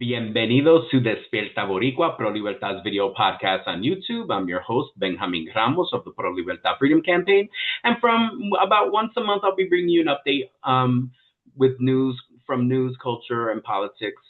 Bienvenidos to Despierta Boricua Pro Libertad's video podcast on YouTube. I'm your host, Benjamin Ramos of the Pro Libertad Freedom Campaign. And from about once a month, I'll be bringing you an update with news, culture, and politics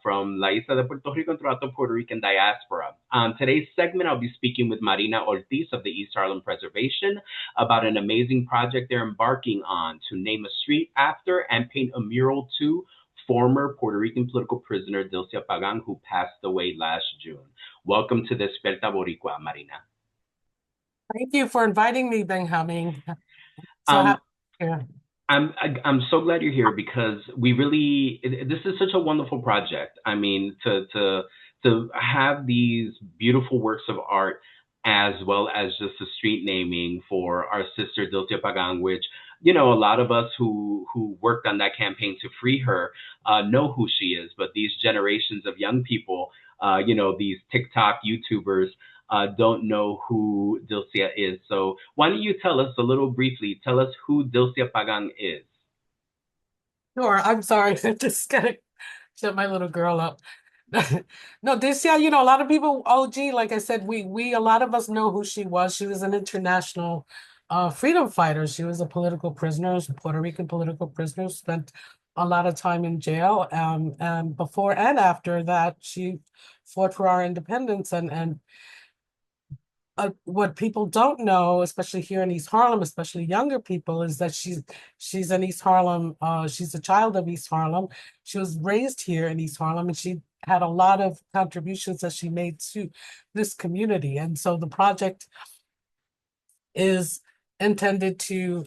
from La Isla de Puerto Rico and throughout the Puerto Rican diaspora. On today's segment, I'll be speaking with Marina Ortiz of the East Harlem Preservation about an amazing project they're embarking on to name a street after and paint a mural to former Puerto Rican political prisoner Dylcia Pagan, who passed away last June. Welcome to Despierta Boricua, Marina. Thank you for inviting me, Benjamin. I'm so glad you're here because this is such a wonderful project. I mean, to have these beautiful works of art as well as just a street naming for our sister Dylcia Pagan, which a lot of us who worked on that campaign to free her know who she is, but these generations of young people, these TikTok YouTubers, don't know who Dilcia is. So why don't you tell us tell us who Dylcia Pagan is. Sure, I'm sorry. I just gotta shut my little girl up. No, Dilcia, a lot of people, OG, like I said, a lot of us know who she was. She was an international freedom fighter. She was a political prisoner, a Puerto Rican political prisoner, spent a lot of time in jail. And before and after that, she fought for our independence. And what people don't know, especially here in East Harlem, especially younger people, is that she's in East Harlem. She's a child of East Harlem. She was raised here in East Harlem, and she had a lot of contributions that she made to this community. And so the project is intended to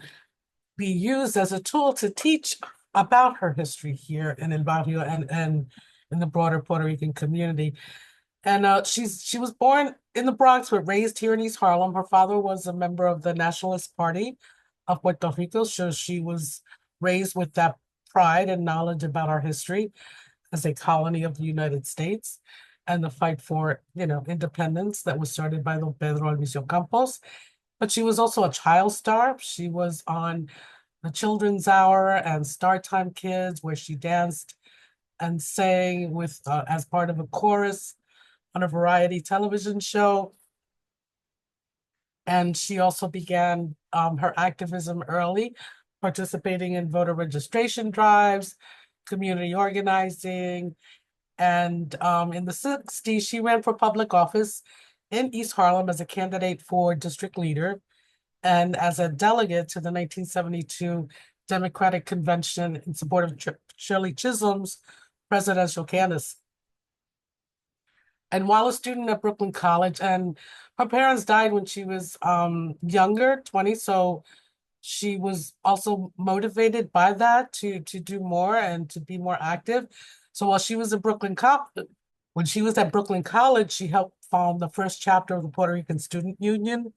be used as a tool to teach about her history here in El Barrio and in the broader Puerto Rican community. And she was born in the Bronx, but raised here in East Harlem. Her father was a member of the Nationalist Party of Puerto Rico, so she was raised with that pride and knowledge about our history as a colony of the United States and the fight for, independence that was started by Don Pedro Albizu Campos. But she was also a child star. She was on the Children's Hour and Star Time Kids, where she danced and sang with as part of a chorus on a variety television show. And she also began her activism early, participating in voter registration drives, community organizing. And in the 60s, she ran for public office in East Harlem as a candidate for district leader and as a delegate to the 1972 Democratic Convention in support of Shirley Chisholm's presidential candidacy. And while a student at Brooklyn College, and her parents died when she was younger, 20, so she was also motivated by that to do more and to be more active. So while she was at when she was at Brooklyn College, she helped found the first chapter of the Puerto Rican Student Union,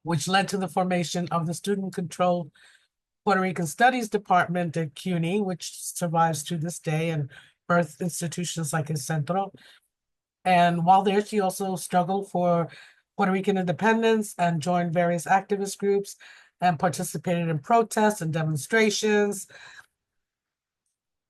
which led to the formation of the student-controlled Puerto Rican Studies Department at CUNY, which survives to this day and birthed institutions like El Centro. And while there, she also struggled for Puerto Rican independence and joined various activist groups and participated in protests and demonstrations.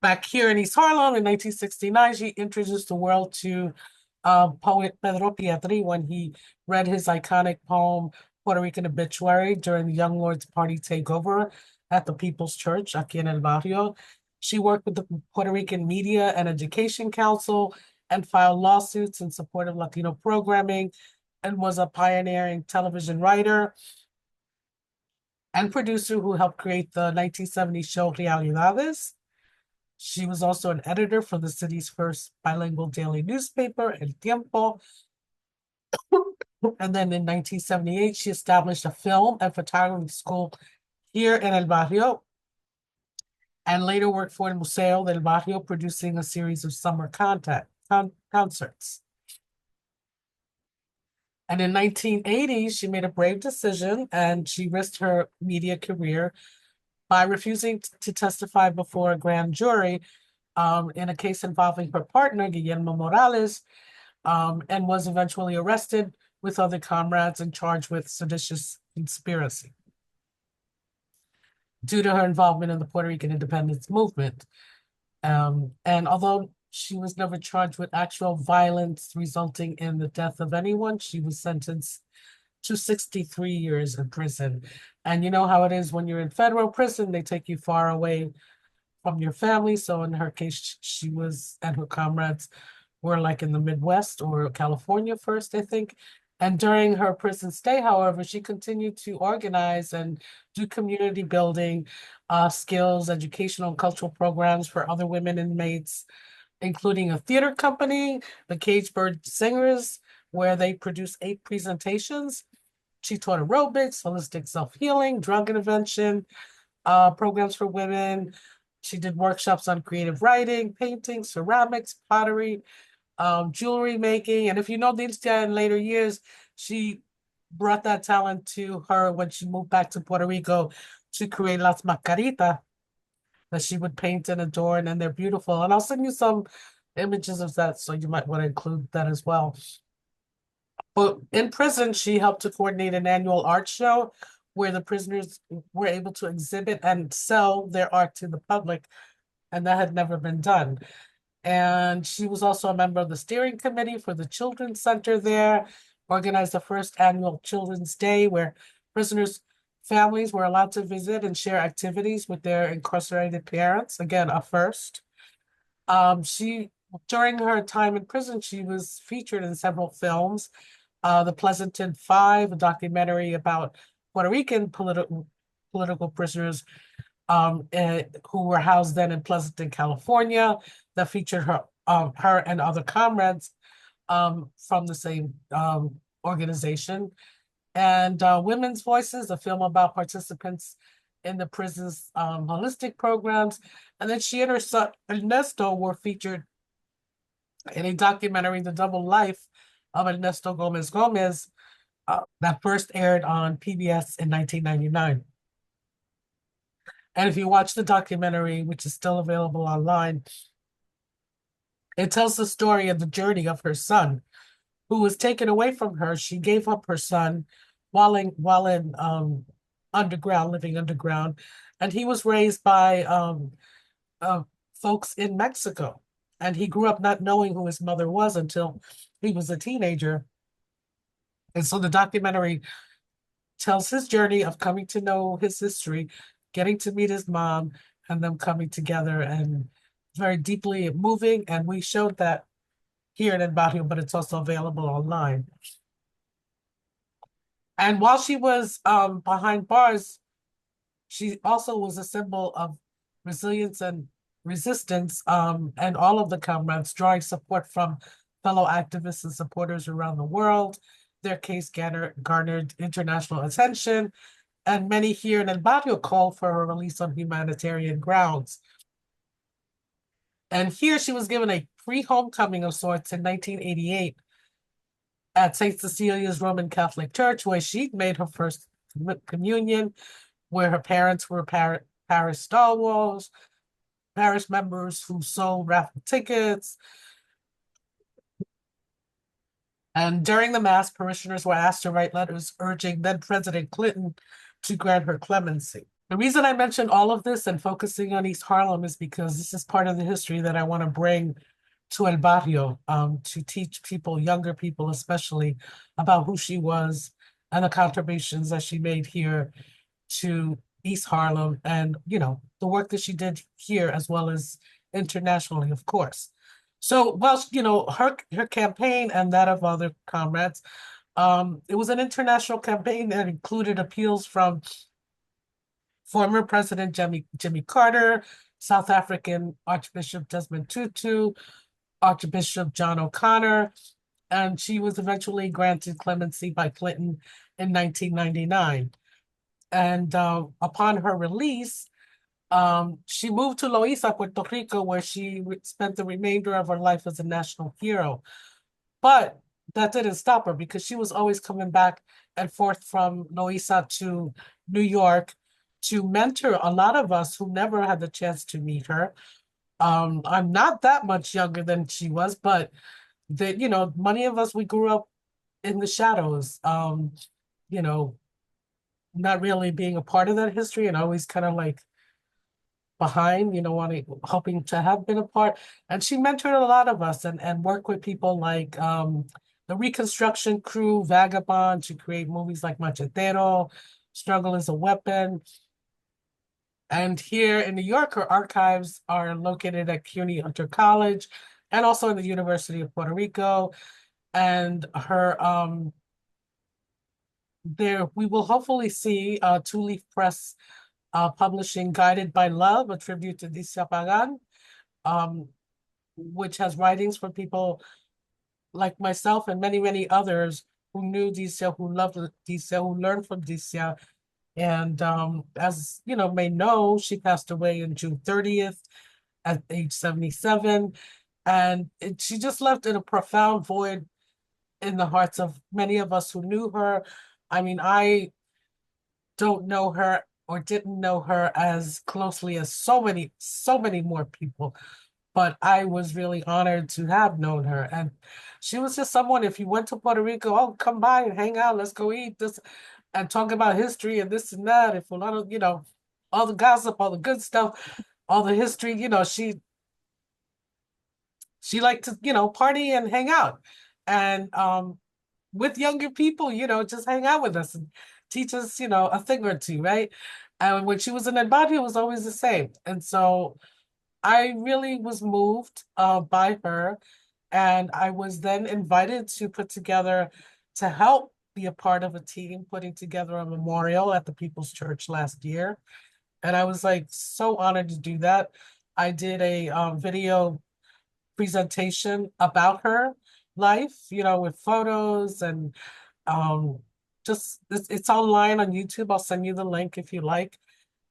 Back here in East Harlem in 1969, she introduced the world to poet Pedro Pietri when he read his iconic poem, Puerto Rican Obituary, during the Young Lords Party takeover at the People's Church aquí en El Barrio. She worked with the Puerto Rican Media and Education Council and filed lawsuits in support of Latino programming and was a pioneering television writer and producer who helped create the 1970 show Realidades. She was also an editor for the city's first bilingual daily newspaper, El Tiempo. And then in 1978, she established a film and photography school here in El Barrio, and later worked for El Museo del Barrio, producing a series of summer concerts. And in 1980, she made a brave decision, and she risked her media career by refusing to testify before a grand jury in a case involving her partner, Guillermo Morales, and was eventually arrested with other comrades and charged with seditious conspiracy due to her involvement in the Puerto Rican independence movement. And although She was never charged with actual violence resulting in the death of anyone. She was sentenced to 63 years in prison. And you know how it is when you're in federal prison, they take you far away from your family. So in her case, she was and her comrades were like in the Midwest or California first, I think. And during her prison stay, however, she continued to organize and do community building, skills, educational and cultural programs for other women inmates, including a theater company, the Cage Bird Singers, where they produced 8 presentations. She taught aerobics, holistic self-healing, drug intervention, programs for women. She did workshops on creative writing, painting, ceramics, pottery, jewelry making. And if you know Dilcia in later years, she brought that talent to her when she moved back to Puerto Rico to create Las Macaritas that she would paint and adorn, and they're beautiful. And I'll send you some images of that, so you might want to include that as well. But in prison, she helped to coordinate an annual art show where the prisoners were able to exhibit and sell their art to the public, and that had never been done. And she was also a member of the steering committee for the Children's Center there, organized the first annual Children's Day where prisoners' families were allowed to visit and share activities with their incarcerated parents. Again, a first. During her time in prison, she was featured in several films. The Pleasanton Five, a documentary about Puerto Rican political prisoners who were housed then in Pleasanton, California, that featured her and other comrades from the same organization. And Women's Voices, a film about participants in the prison's holistic programs. And then she and her son Ernesto were featured in a documentary, The Double Life of Ernesto Gomez Gomez, that first aired on PBS in 1999. And if you watch the documentary, which is still available online, it tells the story of the journey of her son, who was taken away from her. She gave up her son while in underground, living underground, and he was raised by folks in Mexico. And he grew up not knowing who his mother was until he was a teenager. And so the documentary tells his journey of coming to know his history, getting to meet his mom, and them coming together, and very deeply moving. And we showed that here in El Barrio, but it's also available online. And while she was behind bars, she also was a symbol of resilience and resistance, and all of the comrades, drawing support from fellow activists and supporters around the world. Their case garnered international attention, and many here in El Barrio called for her release on humanitarian grounds. And here she was given a pre-homecoming of sorts in 1988 at St. Cecilia's Roman Catholic Church, where she made her first communion, where her parents were parish stalwarts, parish members who sold raffle tickets. And during the Mass, parishioners were asked to write letters urging then President Clinton to grant her clemency. The reason I mentioned all of this and focusing on East Harlem is because this is part of the history that I want to bring to El Barrio, to teach people, younger people especially, about who she was and the contributions that she made here to East Harlem, and the work that she did here as well as internationally, of course. So whilst her campaign and that of other comrades, it was an international campaign that included appeals from former President Jimmy Carter, South African Archbishop Desmond Tutu, Archbishop John O'Connor, and she was eventually granted clemency by Clinton in 1999. And upon her release, she moved to Loíza, Puerto Rico, where she spent the remainder of her life as a national hero. But that didn't stop her, because she was always coming back and forth from Loíza to New York to mentor a lot of us who never had the chance to meet her. I'm not that much younger than she was, but many of us, we grew up in the shadows, not really being a part of that history, and always kind of like behind, hoping to have been a part. And she mentored a lot of us and worked with people like the Reconstruction Crew, Vagabond, to create movies like Machetero, Struggle is a Weapon. And here in New York, her archives are located at CUNY Hunter College and also in the University of Puerto Rico. And her there we will hopefully see Two Leaf Press publishing Guided by Love, a tribute to Dilcia Pagan, which has writings for people like myself and many, many others who knew Dilcia, who loved Dilcia, who learned from Dilcia. And as you know, may know, she passed away on June 30th at age 77. And she just left in a profound void in the hearts of many of us who knew her. I mean, I don't know her or didn't know her as closely as so many more people, but I was really honored to have known her. And she was just someone, if you went to Puerto Rico, oh, come by and hang out, let's go eat this and talk about history and this and that. If a lot of, all the gossip, all the good stuff, all the history, she liked to, party and hang out. And with younger people, just hang out with us and teach us, a thing or two, right? And when she was in El Barrio, it was always the same. And so I really was moved by her. And I was then invited to help be a part of a team putting together a memorial at the People's Church last year. And I was like so honored to do that. I did a video presentation about her life, with photos and just it's online on YouTube. I'll send you the link if you like.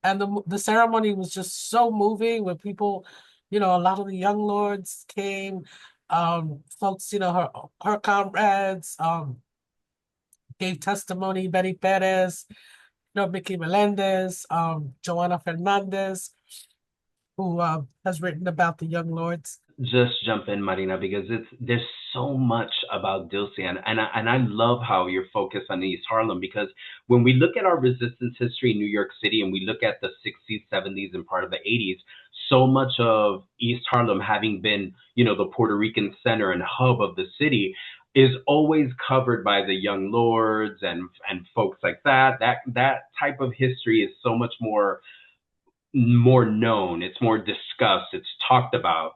And the ceremony was just so moving with people, a lot of the young lords came, folks, her comrades, gave testimony, Betty Perez, Mickey Melendez, Joanna Fernandez, who has written about the young lords. Just jump in, Marina, because there's so much about Dilsia, and I love how you're focused on East Harlem, because when we look at our resistance history in New York City and we look at the 60s, 70s, and part of the 80s, so much of East Harlem having been, the Puerto Rican center and hub of the city is always covered by the young lords and folks like that. That type of history is so much more known, it's more discussed, it's talked about.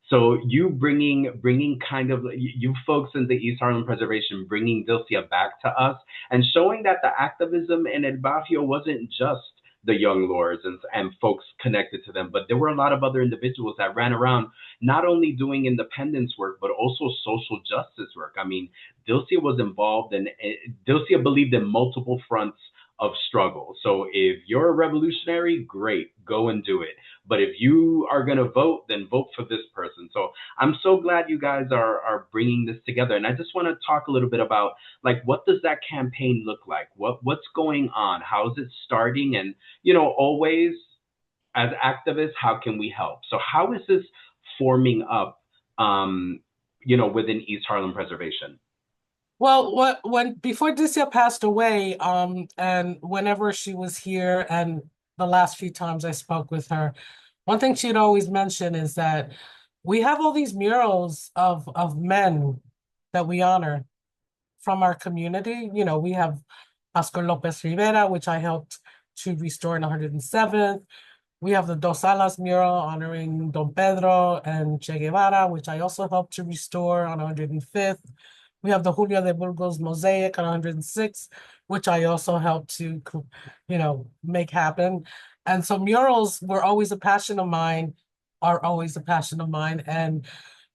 So you bringing kind of you folks in the East Harlem Preservation, bringing Dilcia back to us and showing that the activism in El Barrio wasn't just the young lords and folks connected to them, but there were a lot of other individuals that ran around not only doing independence work, but also social justice work. I mean, Dilcia was involved in, Dilcia believed in multiple fronts of struggle. So if you're a revolutionary, great, go and do it. But if you are going to vote, then vote for this person. So I'm so glad you guys are bringing this together. And I just want to talk a little bit about, like, what does that campaign look like? What's going on? How is it starting? And, always as activists, how can we help? So how is this forming up, within East Harlem Preservation? Well, when before Dilcia passed away, and whenever she was here, and the last few times I spoke with her, one thing she'd always mention is that we have all these murals of men that we honor from our community. We have Oscar Lopez Rivera, which I helped to restore in 107th. We have the Dos Alas mural honoring Don Pedro and Che Guevara, which I also helped to restore on 105th. We have the Julio de Burgos mosaic on 106, which I also helped to, make happen. And so murals were always a passion of mine, are always a passion of mine. And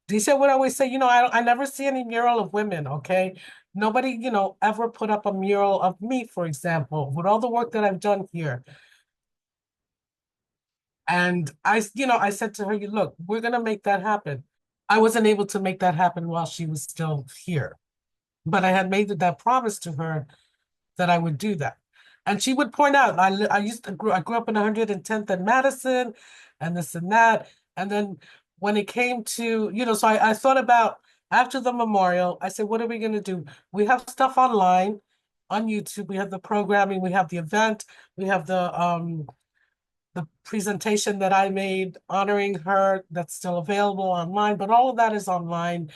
Dilcia would always say, I never see any mural of women, okay? Nobody, ever put up a mural of me, for example, with all the work that I've done here. And I said to her, look, we're going to make that happen. I wasn't able to make that happen while she was still here, but I had made that promise to her that I would do that. And she would point out, I grew up in 110th and Madison and this and that. And then when it came to, so I thought about after the memorial, I said, what are we going to do? We have stuff online on YouTube. We have the programming, we have the event, we have the the presentation that I made honoring her, that's still available online, but all of that is online.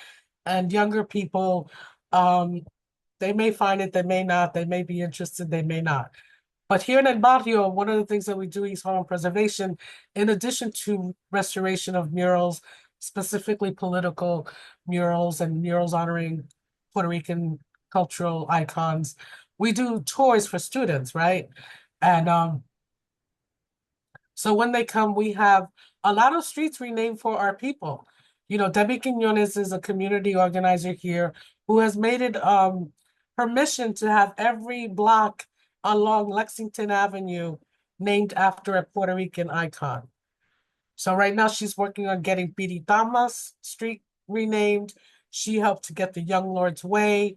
And younger people, they may find it, they may not, they may be interested, they may not. But here in El Barrio, one of the things that we do is home preservation, in addition to restoration of murals, specifically political murals and murals honoring Puerto Rican cultural icons. We do tours for students, right? And so when they come, we have a lot of streets renamed for our people. You know, Debbie Quiñones is a community organizer here who has made it her mission to have every block along Lexington Avenue named after a Puerto Rican icon. So right now she's working on getting Piritamas Street renamed. She helped to get the Young Lord's Way,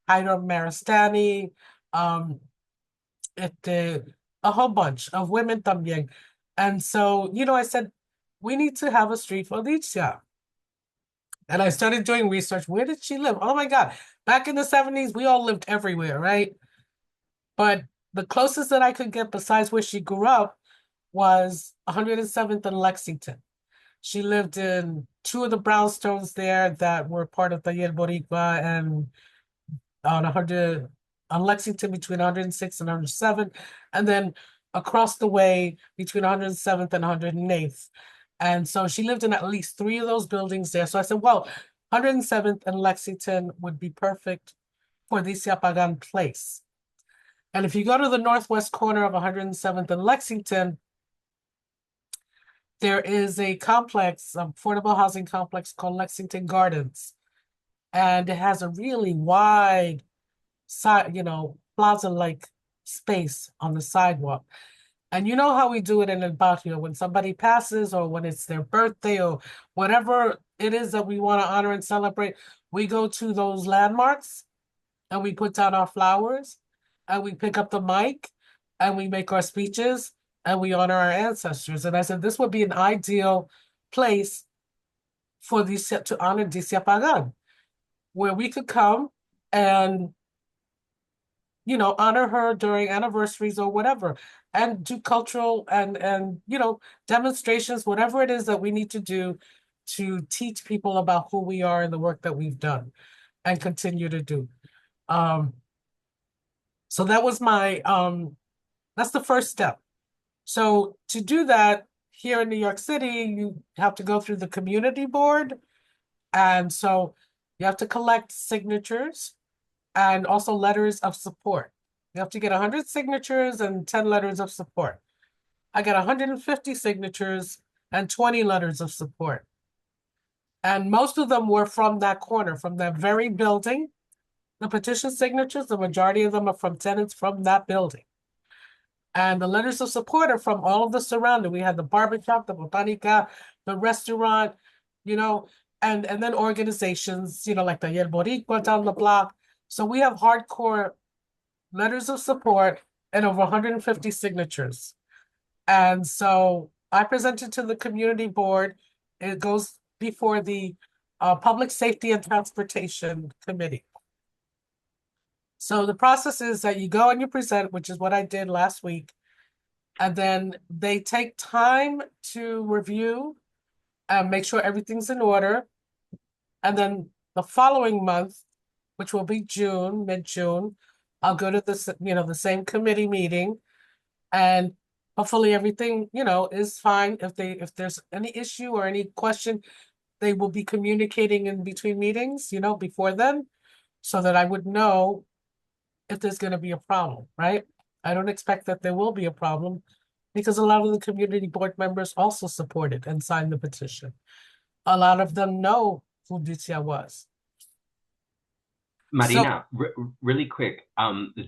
Hiram Maristani, a whole bunch of women también. And so, you know, I said, we need to have a street for Dilcia. And I started doing research. Where did she live? Oh my God. Back in the 70s, we all lived everywhere, right? But the closest that I could get besides where she grew up was 107th and Lexington. She lived in two of the brownstones there that were part of the Boricua, and on Lexington between 106 and 107, and then across the way between 107th and 108th. And so she lived in at least three of those buildings there. So I said, well, 107th and Lexington would be perfect for Dilcia Pagan Place. And if you go to the northwest corner of 107th and Lexington, there is a complex, affordable housing complex called Lexington Gardens. And it has a really wide side, you know, plaza-like space on the sidewalk. And you know how we do it in El Barrio, when somebody passes or when it's their birthday or whatever it is that we want to honor and celebrate, we go to those landmarks and we put down our flowers and we pick up the mic and we make our speeches and we honor our ancestors. And I said, this would be an ideal place for Dilcia, to honor Dilcia Pagan, where we could come and, you know, honor her during anniversaries or whatever, and do cultural and you know, demonstrations, whatever it is that we need to do to teach people about who we are and the work that we've done and continue to do. So that was my that's the first step. So to do that here in New York City, you have to go through the community board. And so you have to collect signatures and also letters of support. You have to get 100 signatures and 10 letters of support. I got 150 signatures and 20 letters of support. And most of them were from that corner, from that very building. The petition signatures, the majority of them are from tenants from that building. And the letters of support are from all of the surrounding. We had the barbershop, the botanica, the restaurant, you know, and then organizations, you know, like the Yel Boricua down the block. So we have hardcore letters of support and over 150 signatures. And so I presented to the community board. It goes before the Public Safety and Transportation Committee. So the process is that you go and you present, which is what I did last week, and then they take time to review and make sure everything's in order. And then the following month, which will be June, mid-June, I'll go to this, you know, the same committee meeting, and hopefully everything, you know, is fine. If there's any issue or any question, they will be communicating in between meetings, you know, before then, so that I would know if there's going to be a problem, right? I don't expect that there will be a problem because a lot of the community board members also supported and signed the petition. A lot of them know who Dilcia was. Marina, really quick,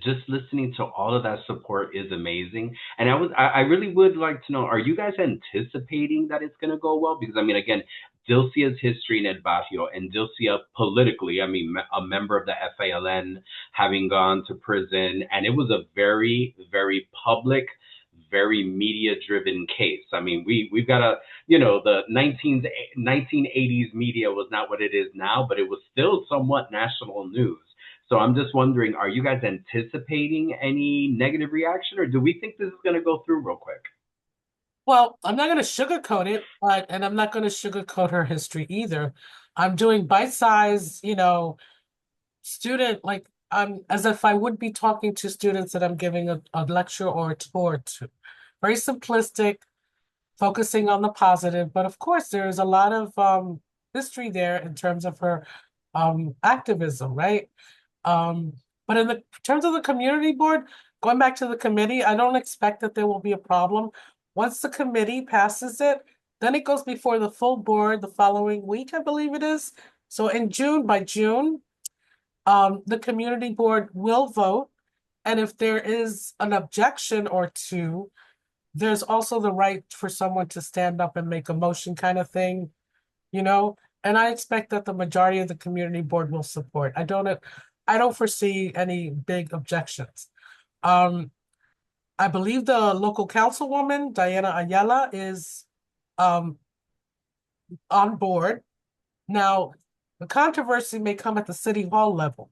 just listening to all of that support is amazing. And I really would like to know, are you guys anticipating that it's going to go well? Because I mean, again, Dilcia's history in El Barrio and Dilcia politically, I mean, a member of the FALN, having gone to prison, and it was a very, very public, very media-driven case. I mean, we've got a, you know, the 1980s media was not what it is now, but it was still somewhat national news. So I'm just wondering, are you guys anticipating any negative reaction, or do we think this is going to go through real quick? Well, I'm not going to sugarcoat it, and I'm not going to sugarcoat her history either. I'm doing bite-sized, student, like as if I would be talking to students that I'm giving a lecture or a tour to. Very simplistic, focusing on the positive, but of course there's a lot of history there in terms of her activism, right? Um, but in the terms of the community board, going back to the committee, I don't expect that there will be a problem. Once the committee passes it, then it goes before the full board the following week, I believe it is. So in June, by June, the community board will vote. And if there is an objection or two, there's also the right for someone to stand up and make a motion kind of thing, you know? And I expect that the majority of the community board will support. I don't foresee any big objections. Um, I believe the local councilwoman, Diana Ayala, is um on board. Now, the controversy may come at the city hall level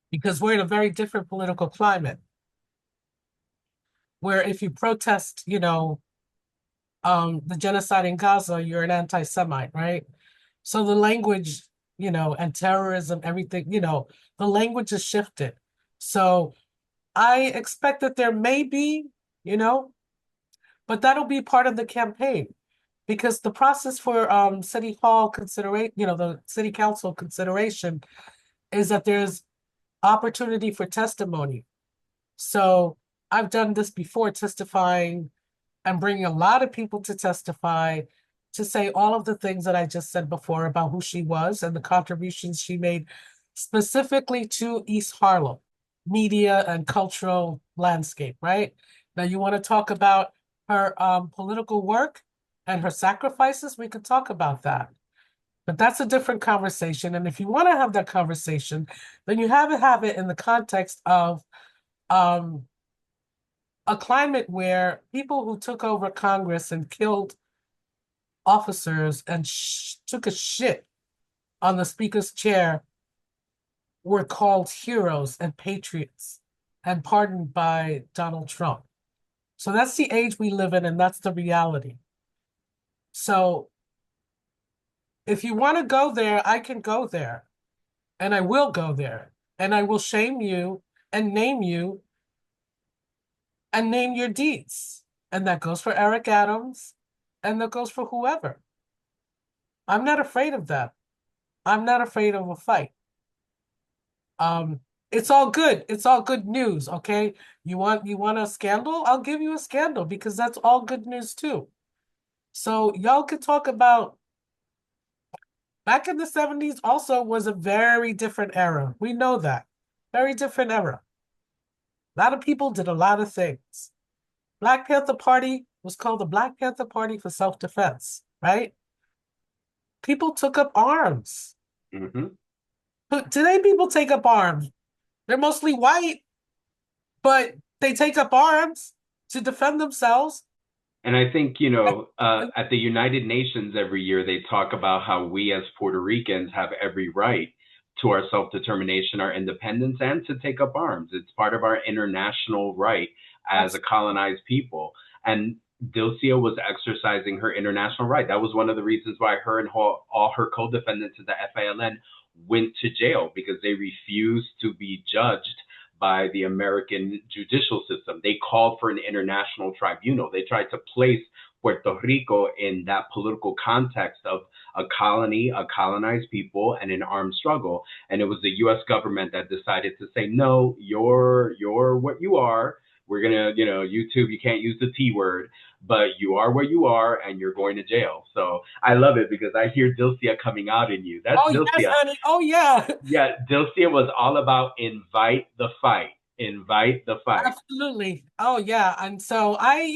because we're in a very different political climate where if you protest, the genocide in Gaza, you're an anti-Semite, right? So the language, and terrorism, everything, the language is shifted. So I expect that there may be, but that'll be part of the campaign because the process for city hall consideration, the city council consideration is that there's opportunity for testimony. So I've done this before, testifying and bringing a lot of people to testify to say all of the things that I just said before about who she was and the contributions she made specifically to East Harlem media and cultural landscape, right? Now, you want to talk about her political work and her sacrifices? We could talk about that. But that's a different conversation. And if you want to have that conversation, then you have it in the context of um, a climate where people who took over Congress and killed officers and took a shit on the speaker's chair were called heroes and patriots and pardoned by Donald Trump. So that's the age we live in, and that's the reality. So if you want to go there, I can go there, and I will go there, and I will shame you and name you and name your deeds. And that goes for Eric Adams, and that goes for whoever. I'm not afraid of that. I'm not afraid of a fight. It's all good. It's all good news, okay? You want a scandal? I'll give you a scandal because that's all good news too. So y'all could talk about back in the 70s also was a very different era. We know that. Very different era. A lot of people did a lot of things. Black Panther Party was called the Black Panther Party for Self-Defense, right? People took up arms. Mm-hmm. Today, people take up arms. They're mostly white, but they take up arms to defend themselves. And I think, at the United Nations every year, they talk about how we as Puerto Ricans have every right to our self-determination, our independence, and to take up arms. It's part of our international right as a colonized people. And Dilcia was exercising her international right. That was one of the reasons why her and all her co-defendants in the FALN went to jail, because they refused to be judged by the American judicial system. They called for an international tribunal. They tried to place Puerto Rico in that political context of a colony, a colonized people, and an armed struggle. And it was the U.S. government that decided to say, no, you're what you are. We're gonna, YouTube, you can't use the T word, but you are where you are, and you're going to jail. So I love it because I hear Dilcia coming out in you. That's Oh yes, Dilcia. honey. Oh yeah. Yeah, Dilcia was all about invite the fight. Invite the fight. Absolutely. Oh yeah. And so I'm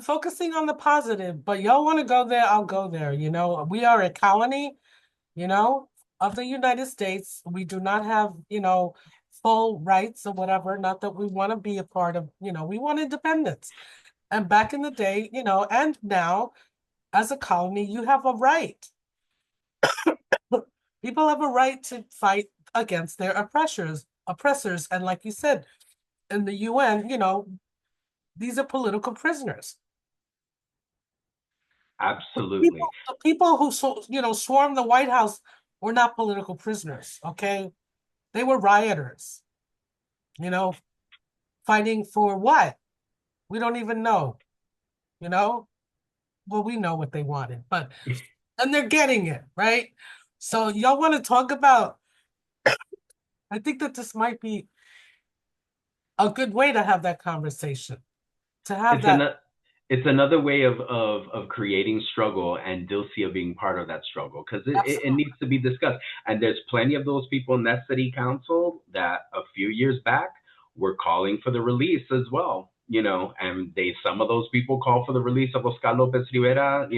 focusing on the positive, but y'all want to go there, I'll go there. We are a colony, you know, of the United States. We do not have, full rights or whatever. Not that we want to be a part of, we want independence. And back in the day, and now as a colony, you have a right. People have a right to fight against their oppressors. And like you said, in the UN, these are political prisoners. Absolutely. The people who swarmed the White House were not political prisoners, okay? They were rioters, you know, fighting for what? We don't even know, you know? Well, we know what they wanted, but and they're getting it, right? So y'all want to talk about, I think that this might be a good way to have that conversation, to have It's that. an it's another way of creating struggle and Dilcia being part of that struggle because it Absolutely. needs to be discussed. And there's plenty of those people in that city council that a few years back were calling for the release as well. And some of those people call for the release of Oscar Lopez Rivera,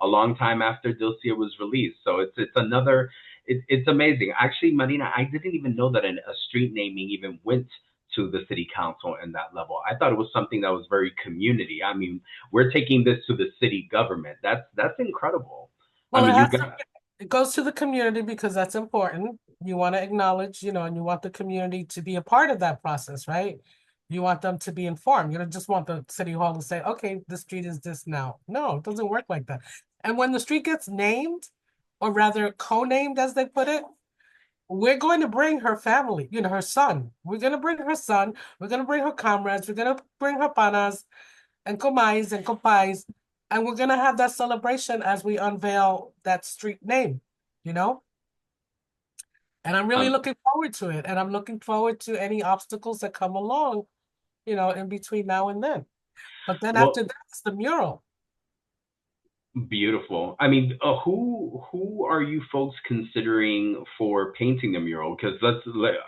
a long time after Dilcia was released. So it's another it's amazing. Actually, Marina, I didn't even know that a street naming even went to the city council in that level. I thought it was something that was very community. I mean, we're taking this to the city government. That's incredible. I Well, mean, it goes to the community because that's important. You want to acknowledge, and you want the community to be a part of that process, right? You want them to be informed. You don't just want the city hall to say, okay, the street is this now. No, it doesn't work like that. And when the street gets named, or rather co-named as they put it, we're going to bring her family, her son. We're going to bring her son. We're going to bring her comrades. We're going to bring her panas and comais and compais. And we're going to have that celebration as we unveil that street name, you know? And I'm really um, looking forward to it. And I'm looking forward to any obstacles that come along, in between now and then. But then after well, that, it's the mural. beautiful. I mean, who are you folks considering for painting the mural? Because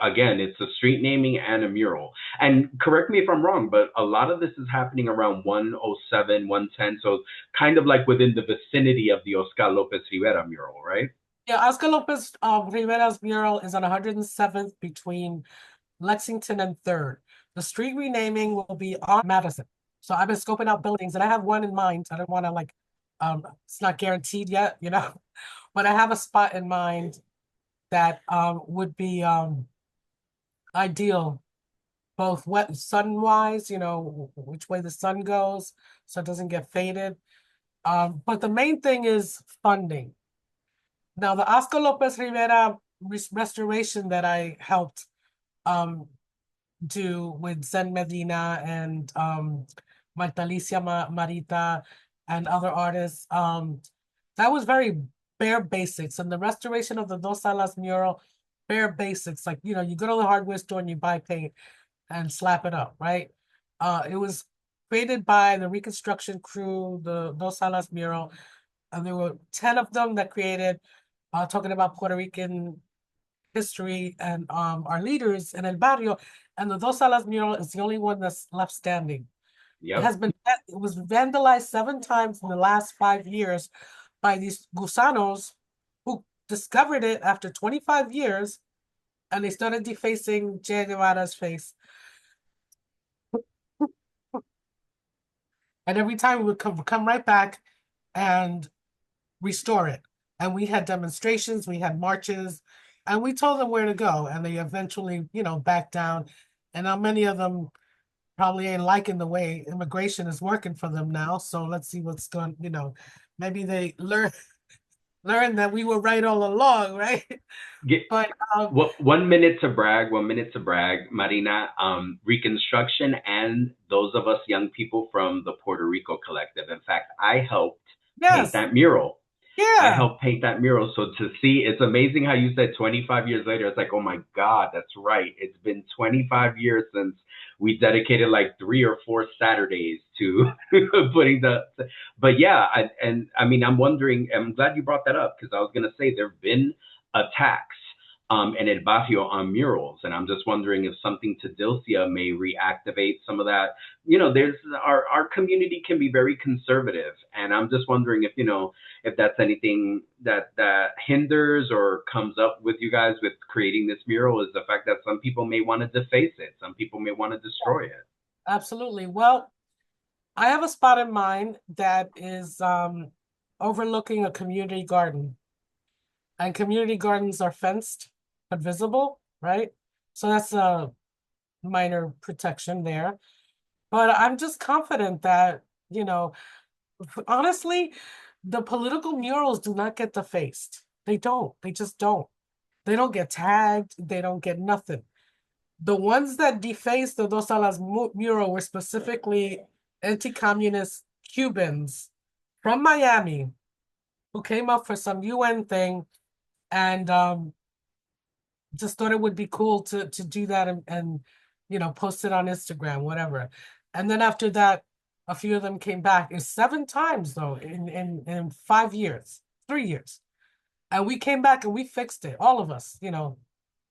again, it's a street naming and a mural. And correct me if I'm wrong, but a lot of this is happening around 107, 110. So kind of like within the vicinity of the Oscar Lopez Rivera mural, right? Yeah, Oscar Lopez Rivera's mural is on 107th between Lexington and 3rd. The street renaming will be on Madison. So I've been scoping out buildings and I have one in mind. I don't want to it's not guaranteed yet, but I have a spot in mind that would be ideal, both wet sun wise, which way the sun goes, so it doesn't get faded. But the main thing is funding. Now, the Oscar Lopez Rivera restoration that I helped um, do with Zen Medina and Dylcia Marita and other artists. That was very bare basics. And the restoration of the Dos Salas mural, bare basics. Like, you go to the hardware store and you buy paint and slap it up, right? It was created by the reconstruction crew, the Dos Salas mural, and there were 10 of them that created, talking about Puerto Rican history and our leaders in El Barrio, and the Dos Salas mural is the only one that's left standing. Yep. It was vandalized 7 times in the last 5 years by these gusanos who discovered it after 25 years, and they started defacing Che Guevara's face. And every time we would come right back and restore it. And we had demonstrations, we had marches, and we told them where to go. And they eventually, backed down. And now many of them probably ain't liking the way immigration is working for them now. So let's see what's going, maybe they learn that we were right all along, right? Get But 1 minute to brag. 1 minute to brag, Marina. Reconstruction and those of us young people from the Puerto Rico Collective. In fact, I helped paint yes, that mural. I yeah. helped paint that mural. So to see, it's amazing how you said 25 years later. It's like, oh my God, that's right. It's been 25 years since we dedicated like 3 or 4 Saturdays to putting but yeah, and I mean, I'm wondering, I'm glad you brought that up because I was going to say there have been attacks in El Barrio on murals. And I'm just wondering if something to Dilcia may reactivate some of that. There's our community can be very conservative. And I'm just wondering if that's anything that hinders or comes up with you guys with creating this mural is the fact that some people may want to deface it. Some people may want to destroy it. Absolutely. Well, I have a spot in mind that is overlooking a community garden. And community gardens are fenced but visible, right? So that's minor protection there. But I'm just confident that, you know, honestly, the political murals do not get defaced. They don't. They just don't. They don't get tagged. They don't get nothing. The ones that defaced the Dos Alas mural were specifically anti-communist Cubans from Miami who came up for some UN thing and just thought it would be cool to do that and post it on Instagram, whatever. And then after that, a few of them came back. It's 7 times though in 5 years, 3 years. And we came back and we fixed it. All of us,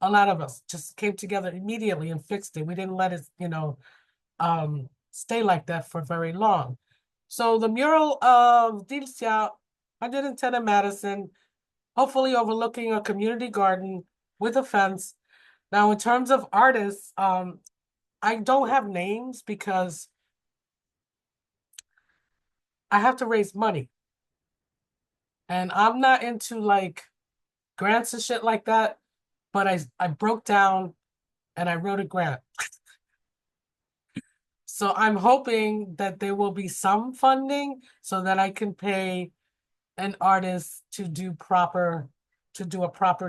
a lot of us just came together immediately and fixed it. We didn't let it, stay like that for very long. So the mural of Dilcia, 110 in Madison, hopefully overlooking a community garden with a fence. Now, in terms of artists, I don't have names because I have to raise money. And I'm not into like grants and shit like that, but I broke down and I wrote a grant. So I'm hoping that there will be some funding so that I can pay an artist to do a proper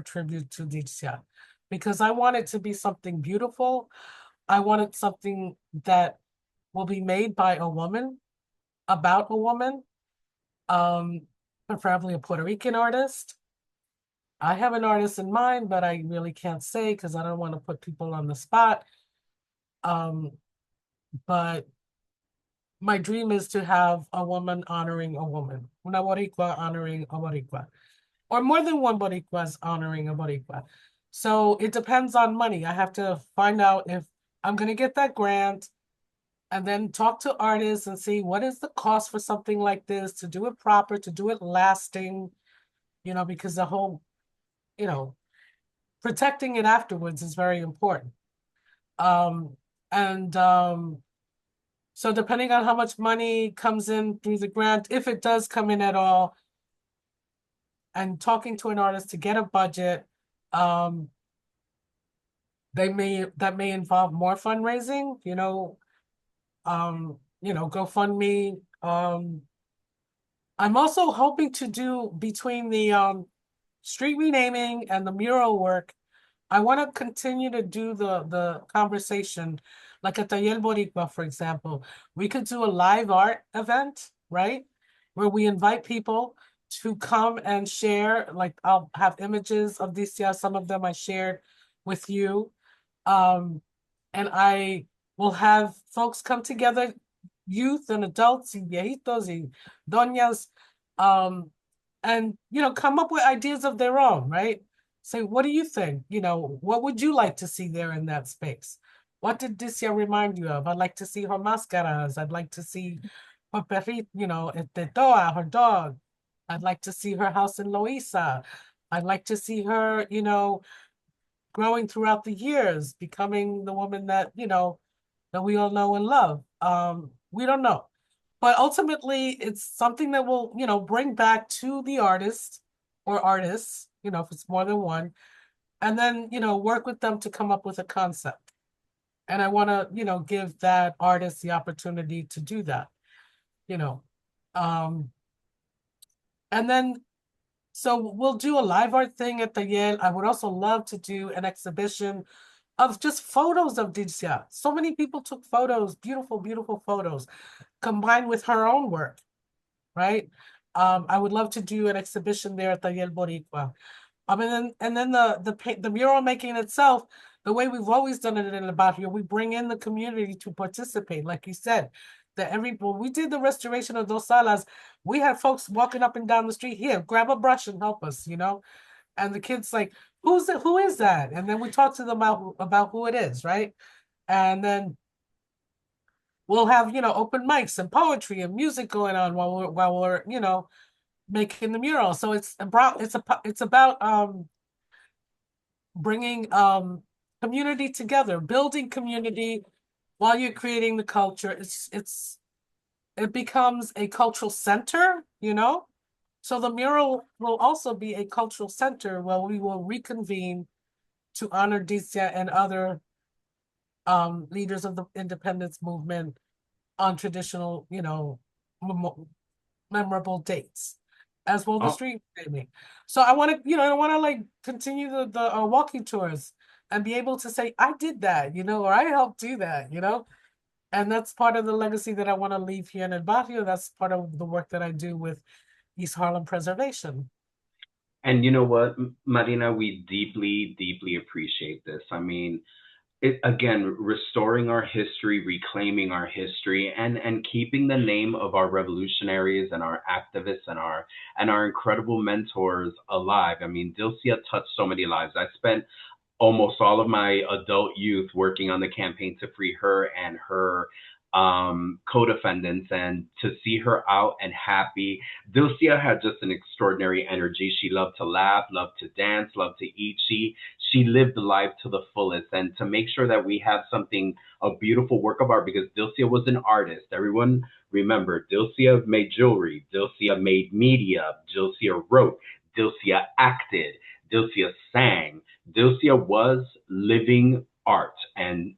tribute to Dilcia. Because I want it to be something beautiful. I want it something that will be made by a woman, about a woman, preferably a Puerto Rican artist. I have an artist in mind, but I really can't say because I don't want to put people on the spot. But my dream is to have a woman honoring a woman, una Boricua honoring a Boricua, or more than one Boricua's honoring a Boricua. So it depends on money. I have to find out if I'm going to get that grant and then talk to artists and see what is the cost for something like this, to do it proper, to do it lasting, because the whole, protecting it afterwards is very important. So depending on how much money comes in through the grant, if it does come in at all, and talking to an artist to get a budget, that may involve more fundraising, GoFundMe. I'm also hoping to do between the street renaming and the mural work. I want to continue to do the conversation, like at Taller Boricua, for example. We could do a live art event, right? Where we invite people to come and share. Like I'll have images of these, some of them I shared with you. And I will have folks come together, youth and adults, y viejitos y doñas, and come up with ideas of their own, right? Say, what do you think? What would you like to see there in that space? What did Dilcia remind you of? I'd like to see her máscaras. I'd like to see her perrito, Tetoa, her dog. I'd like to see her house in Loíza. I'd like to see her, growing throughout the years, becoming the woman that, that we all know and love. We don't know. But ultimately, it's something that will, bring back to the artist or artists, if it's more than one, and then, work with them to come up with a concept. And I want to, give that artist the opportunity to do that, and then, so we'll do a live art thing at the Yale. I would also love to do an exhibition of just photos of Dilcia. So many people took photos, beautiful, beautiful photos, combined with her own work, right? I would love to do an exhibition there at Taller Boricua. And then the mural making itself, the way we've always done it in about here, we bring in the community to participate, like you said. When we did the restoration of Dos Salas, we had folks walking up and down the street, here, grab a brush and help us, And the kids like, who is that? And then we talk to them about who it is, right? And then we'll have, open mics and poetry and music going on while we're, making the mural. So it's about bringing community together, building community while you're creating the culture. It becomes a cultural center, So the mural will also be a cultural center where we will reconvene to honor Dilcia and other leaders of the independence movement on traditional, memorable dates, as well the Oh, street naming. So I want to like continue the walking tours and be able to say I did that, or I helped do that, and that's part of the legacy that I want to leave here in El Barrio. That's part of the work that I do with East Harlem Preservation. and you know what, Marina, we deeply, deeply appreciate this. I mean, again, restoring our history, reclaiming our history, and keeping the name of our revolutionaries and our activists and our incredible mentors alive. I mean, Dilcia touched so many lives. I spent almost all of my adult youth working on the campaign to free her and her co-defendants, and to see her out and happy. Dilcia had just an extraordinary energy. She loved to laugh, loved to dance, loved to eat. She lived life to the fullest, and to make sure that we have something, a beautiful work of art, because Dilcia was an artist. Everyone remember, Dilcia made jewelry, Dilcia made media, Dilcia wrote, Dilcia acted, Dilcia sang. Dilcia was living art, and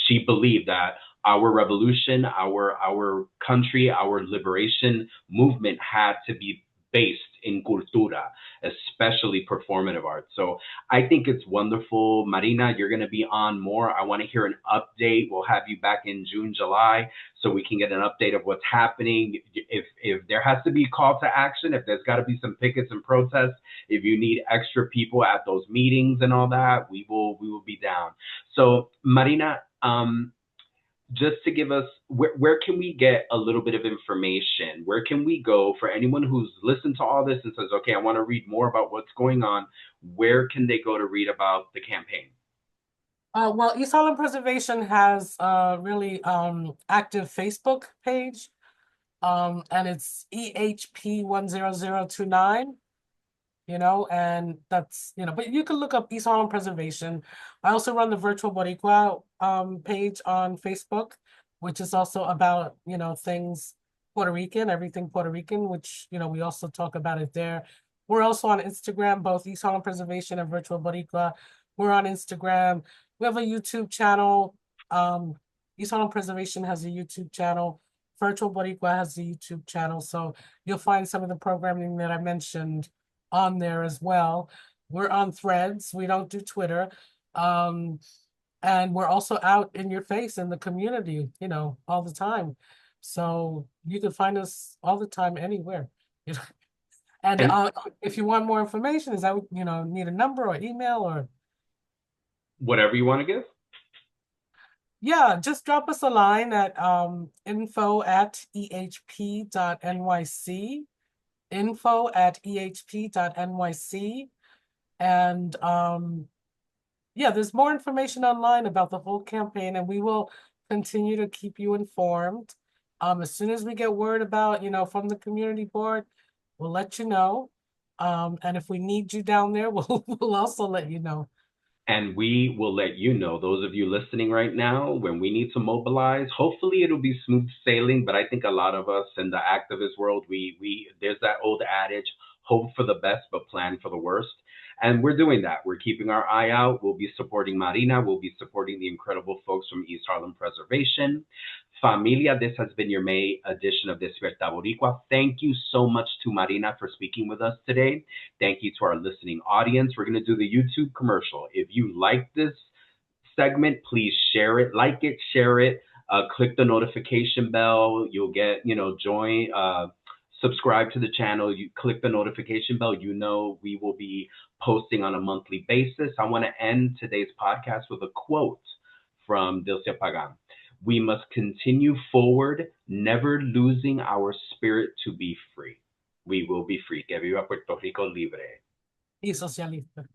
she believed that our revolution, our country, our liberation movement had to be based in cultura, especially performative art. So I think it's wonderful. Marina, you're going to be on more. I want to hear an update. We'll have you back in June, July, so we can get an update of what's happening. If there has to be a call to action, if there's got to be some pickets and protests, if you need extra people at those meetings and all that, we will be down. So Marina, just to give us, where can we get a little bit of information? Where can we go for anyone who's listened to all this and says, okay, I want to read more about what's going on? Where can they go to read about the campaign? Well, East Harlem Preservation has a really active Facebook page, and it's EHP10029. And that's, but you can look up East Harlem Preservation. I also run the Virtual Boricua page on Facebook, which is also about, things Puerto Rican, everything Puerto Rican, which, we also talk about it there. We're also on Instagram, both East Harlem Preservation and Virtual Boricua. We're on Instagram. We have a YouTube channel. East Harlem Preservation has a YouTube channel. Virtual Boricua has a YouTube channel. So you'll find some of the programming that I mentioned on there as well. We're on Threads. We don't do Twitter. And we're also out in your face in the community, all the time. So you can find us all the time anywhere. And And if you want more information, is that, need a number or email or? whatever you want to give. Yeah, just drop us a line at info@ehp.nyc, info@ehp.nyc. And yeah, there's more information online about the whole campaign, and we will continue to keep you informed. As soon as we get word about, from the community board, we'll let you know. And if we need you down there, we'll also let you know. And we will let you know, those of you listening right now, when we need to mobilize. Hopefully it'll be smooth sailing, but I think a lot of us in the activist world, we there's that old adage, hope for the best but plan for the worst. And we're doing that. We're keeping our eye out. We'll be supporting Marina. We'll be supporting the incredible folks from East Harlem Preservation. Familia, this has been your May edition of Despierta Boricua. Thank you so much to Marina for speaking with us today. Thank you to our listening audience. We're going to do the YouTube commercial. If you like this segment, please share it, like it, share it, click the notification bell. You'll get, join, subscribe to the channel. You click the notification bell. We will be posting on a monthly basis. I want to end today's podcast with a quote from Dylcia Pagan. We must continue forward, never losing our spirit to be free. We will be free. Que viva Puerto Rico libre. Y socialista.